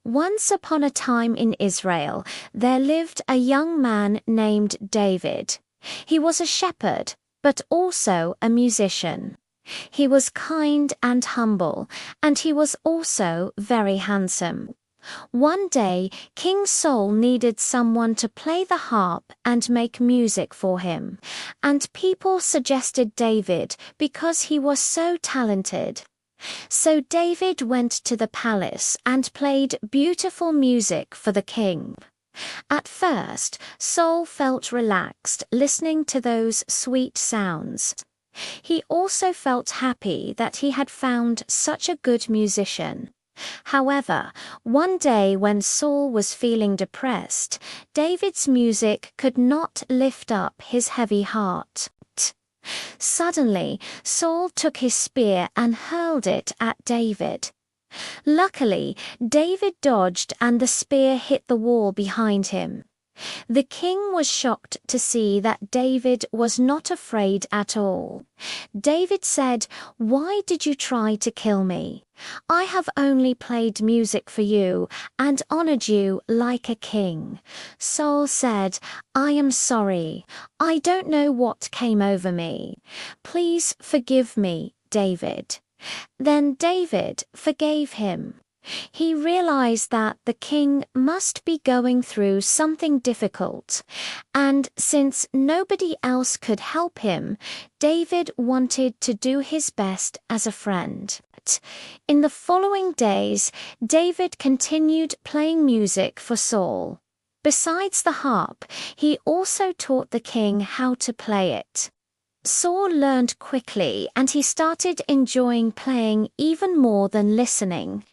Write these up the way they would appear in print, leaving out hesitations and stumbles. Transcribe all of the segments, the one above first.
Once upon a time in Israel, there lived a young man named David. He was a shepherd, but also a musician. He was kind and humble, and he was also very handsome. One day, King Saul needed someone to play the harp and make music for him, and people suggested David because he was so talented. So David went to the palace and played beautiful music for the king. At first, Saul felt relaxed listening to those sweet sounds. He also felt happy that he had found such a good musician. However, one day when Saul was feeling depressed, David's music could not lift up his heavy heart. Suddenly, Saul took his spear and hurled it at David. Luckily, David dodged and the spear hit the wall behind him. The king was shocked to see that David was not afraid at all. David said, "Why did you try to kill me? I have only played music for you and honored you like a king." Saul said, "I am sorry. I don't know what came over me. Please forgive me, David." Then David forgave him. He realized that the king must be going through something difficult, and since nobody else could help him, David wanted to do his best as a friend. In the following days, David continued playing music for Saul. Besides the harp, he also taught the king how to play it. Saul learned quickly, and he started enjoying playing even more than listening.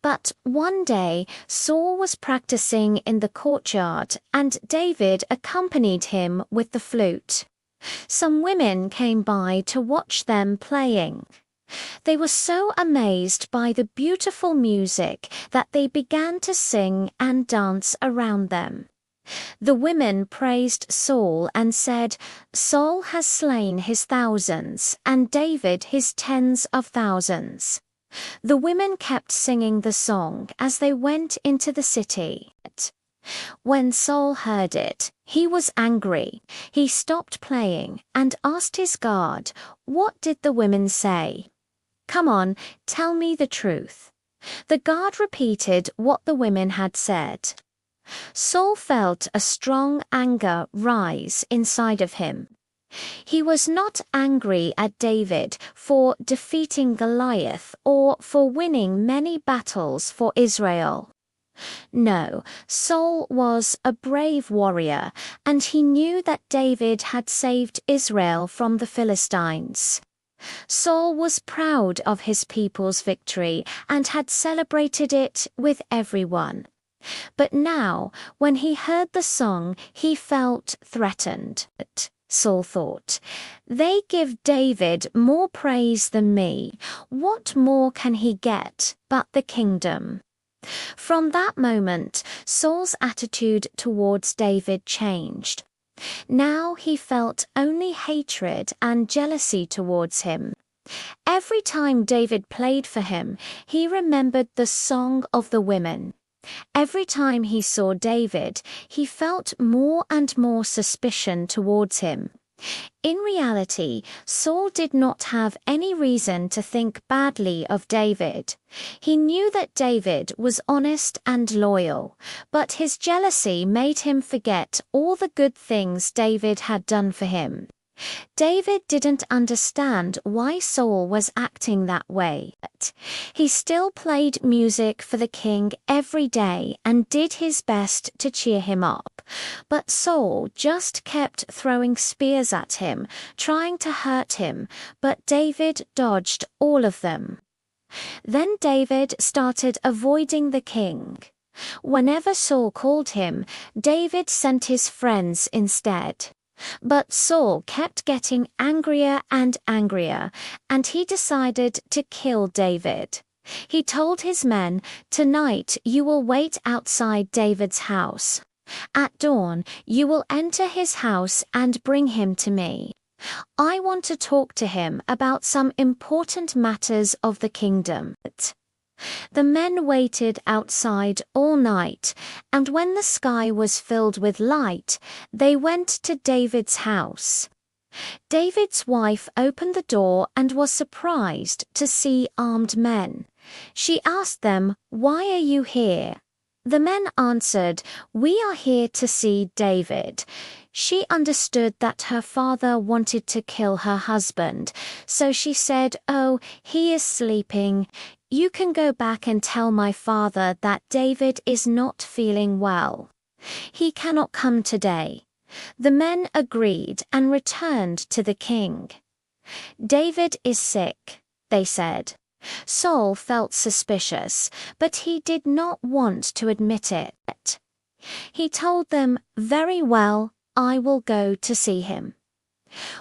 But one day, Saul was practicing in the courtyard, and David accompanied him with the flute. Some women came by to watch them playing. They were so amazed by the beautiful music that they began to sing and dance around them. The women praised Saul and said, "Saul has slain his thousands, and David his tens of thousands." The women kept singing the song as they went into the city. When Saul heard it, he was angry. He stopped playing and asked his guard, "What did the women say? Come on, tell me the truth." The guard repeated what the women had said. Saul felt a strong anger rise inside of him. He was not angry at David for defeating Goliath or for winning many battles for Israel. No, Saul was a brave warrior, and he knew that David had saved Israel from the Philistines. Saul was proud of his people's victory and had celebrated it with everyone. But now, when he heard the song, he felt threatened. Saul thought, "They give David more praise than me. What more can he get but the kingdom?" From that moment, Saul's attitude towards David changed. Now he felt only hatred and jealousy towards him. Every time David played for him, he remembered the song of the women. Every time he saw David, he felt more and more suspicion towards him. In reality, Saul did not have any reason to think badly of David. He knew that David was honest and loyal, but his jealousy made him forget all the good things David had done for him. David didn't understand why Saul was acting that way. He still played music for the king every day and did his best to cheer him up. But Saul just kept throwing spears at him, trying to hurt him, but David dodged all of them. Then David started avoiding the king. Whenever Saul called him, David sent his friends instead. But Saul kept getting angrier and angrier, and he decided to kill David. He told his men, "Tonight you will wait outside David's house. At dawn you will enter his house and bring him to me. I want to talk to him about some important matters of the kingdom." The men waited outside all night, and when the sky was filled with light, they went to David's house. David's wife opened the door and was surprised to see armed men. She asked them, "Why are you here?" The men answered, "We are here to see David." She understood that her father wanted to kill her husband, so she said, "Oh, he is sleeping. You can go back and tell my father that David is not feeling well. He cannot come today." The men agreed and returned to the king. "David is sick," they said. Saul felt suspicious, but he did not want to admit it. He told them, "Very well, I will go to see him."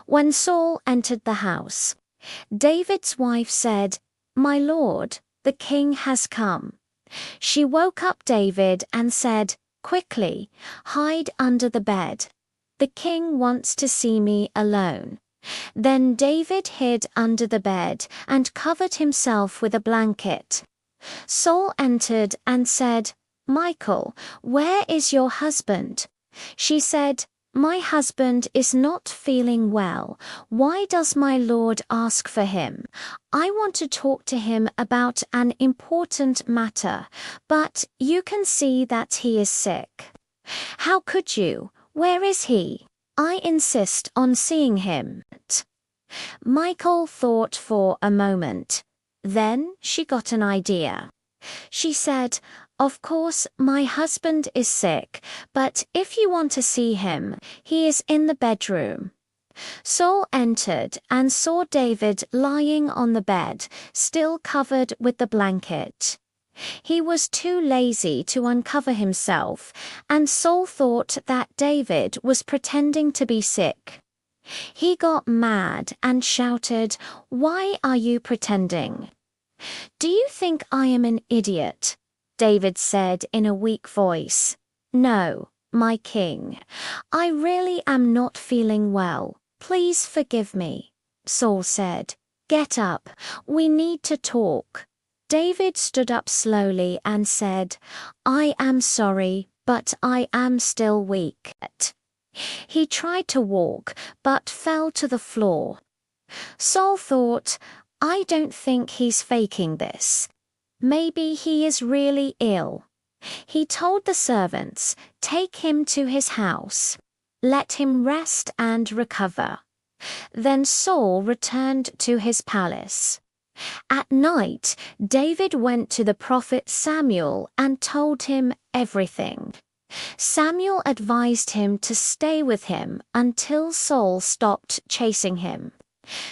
When Saul entered the house, David's wife said, "My lord, the king has come." She woke up David and said, "Quickly, hide under the bed. The king wants to see me alone." Then David hid under the bed and covered himself with a blanket. Saul entered and said, "Michal, where is your husband?" She said, "My husband is not feeling well. Why does my lord ask for him? I want to talk to him about an important matter, but you can see that he is sick." "How could you? Where is he? I insist on seeing him." Michal thought for a moment. Then she got an idea. She said, "Of course, my husband is sick, but if you want to see him, he is in the bedroom." Saul entered and saw David lying on the bed, still covered with the blanket. He was too lazy to uncover himself, and Saul thought that David was pretending to be sick. He got mad and shouted, "Why are you pretending?" "Do you think I am an idiot?" David said in a weak voice. "No, my king. I really am not feeling well. Please forgive me." Saul said, "Get up. We need to talk." David stood up slowly and said, "I am sorry, but I am still weak." He tried to walk, but fell to the floor. Saul thought, "I don't think he's faking this. Maybe he is really ill." He told the servants, "Take him to his house. Let him rest and recover." Then Saul returned to his palace. At night, David went to the prophet Samuel and told him everything. Samuel advised him to stay with him until Saul stopped chasing him.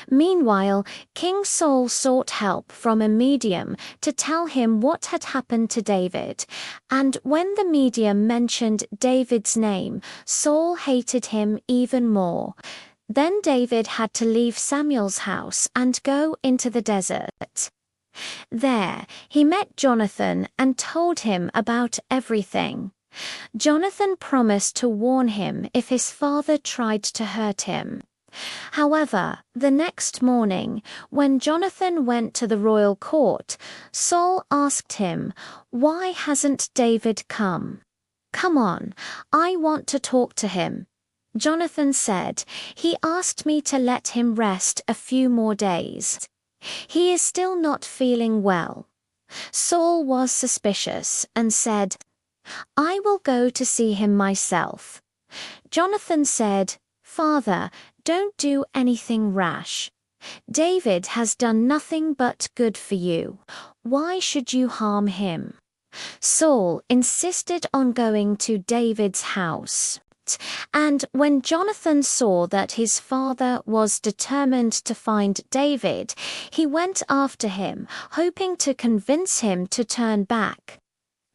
Meanwhile, King Saul sought help from a medium to tell him what had happened to David, and when the medium mentioned David's name, Saul hated him even more. Then David had to leave Samuel's house and go into the desert. There, he met Jonathan and told him about everything. Jonathan promised to warn him if his father tried to hurt him. However, the next morning, when Jonathan went to the royal court, Saul asked him, "Why hasn't David come? Come on, I want to talk to him." Jonathan said, "He asked me to let him rest a few more days. He is still not feeling well." Saul was suspicious and said, "I will go to see him myself." Jonathan said, "Father, don't do anything rash. David has done nothing but good for you. Why should you harm him?" Saul insisted on going to David's house. And when Jonathan saw that his father was determined to find David, he went after him, hoping to convince him to turn back.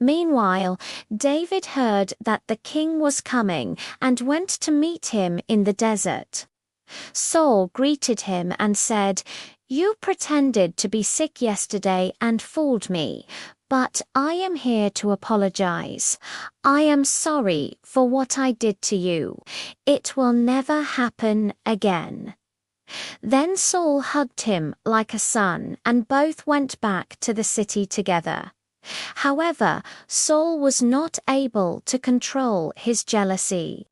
Meanwhile, David heard that the king was coming and went to meet him in the desert. Saul greeted him and said, "You pretended to be sick yesterday and fooled me, but I am here to apologize. I am sorry for what I did to you. It will never happen again." Then Saul hugged him like a son, and both went back to the city together. However, Saul was not able to control his jealousy.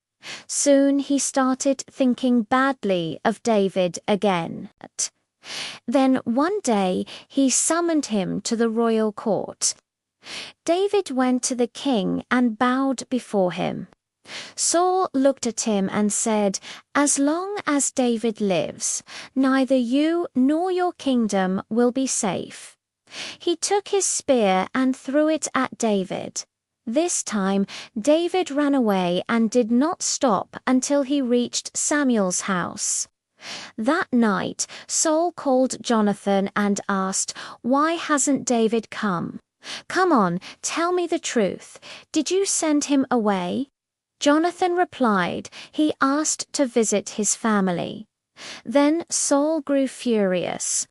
Soon he started thinking badly of David again. Then one day he summoned him to the royal court. David went to the king and bowed before him. Saul looked at him and said, "As long as David lives, neither you nor your kingdom will be safe." He took his spear and threw it at David. This time, David ran away and did not stop until he reached Samuel's house. That night, Saul called Jonathan and asked, "Why hasn't David come? Come on, tell me the truth. Did you send him away?" Jonathan replied, "He asked to visit his family." Then Saul grew furious.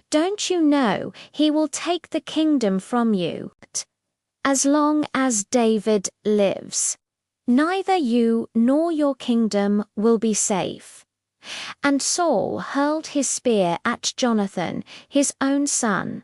"Don't you know he will take the kingdom from you? As long as David lives, neither you nor your kingdom will be safe." And Saul hurled his spear at Jonathan, his own son.